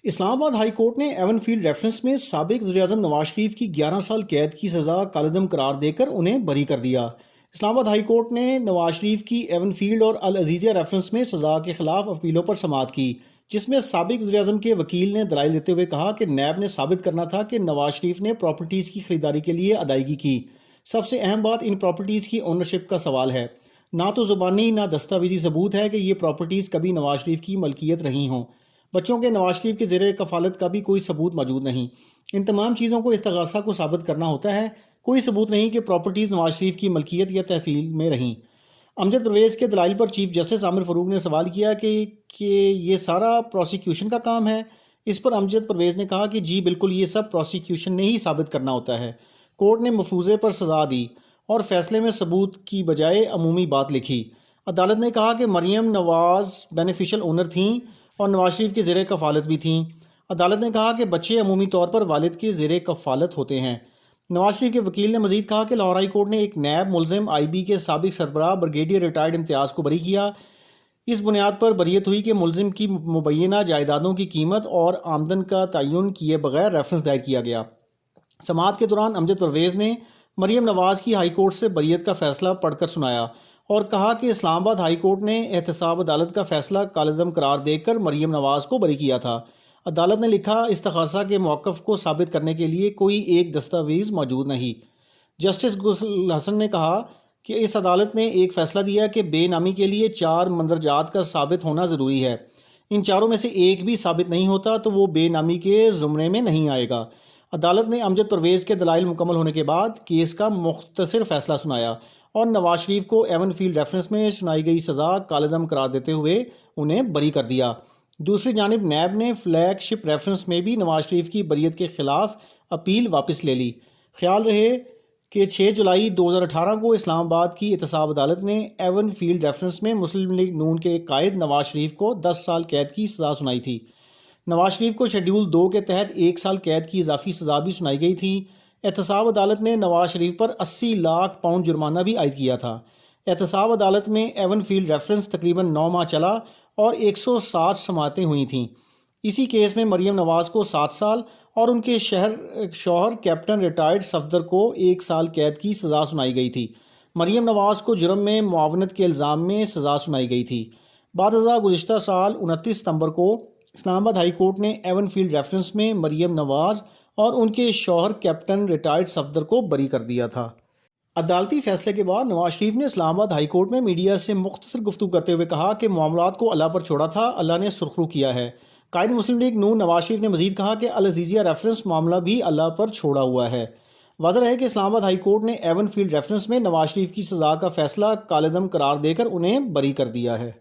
اسلام آباد high court نے even field reference میں سابق وزیر اعظم نواز شریف کی 11 سال قید کی سزا کالعدم قرار دے کر انہیں بری کر دیا۔ اسلام آباد ہائی کورٹ نے نواز شریف کی ایون فیلڈ اور العزیزیہ ریفرنس میں سزا کے خلاف اپیلوں پر سماعت کی، جس میں سابق وزیر اعظم کے وکیل نے دلائل دیتے ہوئے کہا کہ نیب نے ثابت کرنا تھا کہ نواز شریف نے پراپرٹیز کی خریداری کے لیے ادائیگی کی۔ سب سے اہم بات ان پراپرٹیز کی اونرشپ کا سوال ہے۔ نہ تو زبانی نہ دستاویزی ثبوت ہے کہ یہ پراپرٹیز کبھی نواز شریف کی ملکیت رہی ہوں۔ بچوں کے نواز شریف کے زیر کفالت کا بھی کوئی ثبوت موجود نہیں۔ ان تمام چیزوں کو استغاثہ کو ثابت کرنا ہوتا ہے۔ کوئی ثبوت نہیں کہ پراپرٹیز نواز شریف کی ملکیت یا تحویل میں رہیں۔ امجد پرویز کے دلائل پر چیف جسٹس عامر فاروق نے سوال کیا کہ یہ سارا پروسیکیوشن کا کام ہے۔ اس پر امجد پرویز نے کہا کہ جی بالکل، یہ سب پروسیکیوشن نے ہی ثابت کرنا ہوتا ہے۔ کورٹ نے مفروضے پر سزا دی اور فیصلے میں ثبوت کی بجائے عمومی بات لکھی۔ عدالت نے کہا کہ مریم نواز بینیفیشل اونر تھیں اور نواز شریف کے زیر کفالت بھی تھیں۔ عدالت نے کہا کہ بچے عمومی طور پر والد کے زیر کفالت ہوتے ہیں۔ نواز شریف کے وکیل نے مزید کہا کہ لاہور ہائی کورٹ نے ایک نیب ملزم آئی بی کے سابق سربراہ بریگیڈیئر ریٹائرڈ امتیاز کو بری کیا۔ اس بنیاد پر بریت ہوئی کہ ملزم کی مبینہ جائیدادوں کی قیمت اور آمدن کا تعین کیے بغیر ریفرنس دائر کیا گیا۔ سماعت کے دوران امجد پرویز نے مریم نواز کی ہائی کورٹ سے بریت کا فیصلہ پڑھ کر سنایا اور کہا کہ اسلام آباد ہائی کورٹ نے احتساب عدالت کا فیصلہ کالعدم قرار دے کر مریم نواز کو بری کیا تھا۔ عدالت نے لکھا، استغاثہ کے موقف کو ثابت کرنے کے لیے کوئی ایک دستاویز موجود نہیں۔ جسٹس گل حسن نے کہا کہ اس عدالت نے ایک فیصلہ دیا کہ بے نامی کے لیے 4 مندرجات کا ثابت ہونا ضروری ہے۔ ان چاروں میں سے ایک بھی ثابت نہیں ہوتا تو وہ بے نامی کے زمرے میں نہیں آئے گا۔ عدالت نے امجد پرویز کے دلائل مکمل ہونے کے بعد کیس کا مختصر فیصلہ سنایا اور نواز شریف کو ایون فیلڈ ریفرنس میں سنائی گئی سزا کالعدم قرار دیتے ہوئے انہیں بری کر دیا۔ دوسری جانب نیب نے فلیگ شپ ریفرنس میں بھی نواز شریف کی بریت کے خلاف اپیل واپس لے لی۔ خیال رہے کہ 6 جولائی 2018 کو اسلام آباد کی احتساب عدالت نے ایون فیلڈ ریفرنس میں مسلم لیگ نون کے قائد نواز شریف کو 10 سال قید کی سزا سنائی تھی۔ نواز شریف کو شیڈول 2 کے تحت 1 سال قید کی اضافی سزا بھی سنائی گئی تھی۔ احتساب عدالت نے نواز شریف پر 80 لاکھ پاؤنڈ جرمانہ بھی عائد کیا تھا۔ احتساب عدالت میں ایون فیلڈ ریفرنس تقریباً 9 ماہ چلا اور 160 سماعتیں ہوئی تھیں۔ اسی کیس میں مریم نواز کو 7 سال اور ان کے شوہر کیپٹن ریٹائرڈ صفدر کو 1 سال قید کی سزا سنائی گئی تھی۔ مریم نواز کو جرم میں معاونت کے الزام میں سزا سنائی گئی تھی۔ بعد ازاں گزشتہ سال 29 ستمبر کو اسلام آباد ہائی کورٹ نے ایون فیلڈ ریفرنس میں مریم نواز اور ان کے شوہر کیپٹن ریٹائرڈ صفدر کو بری کر دیا تھا۔ عدالتی فیصلے کے بعد نواز شریف نے اسلام آباد ہائی کورٹ میں میڈیا سے مختصر گفتگو کرتے ہوئے کہا کہ معاملات کو اللہ پر چھوڑا تھا، اللہ نے سرخرو کیا ہے۔ قائد مسلم لیگ نون نواز شریف نے مزید کہا کہ العزیزیہ ریفرنس معاملہ بھی اللہ پر چھوڑا ہوا ہے۔ واضح ہے کہ اسلام آباد ہائی کورٹ نے ایون فیلڈ ریفرنس میں نواز شریف کی سزا کا فیصلہ کالعدم قرار دے کر انہیں بری کر دیا ہے۔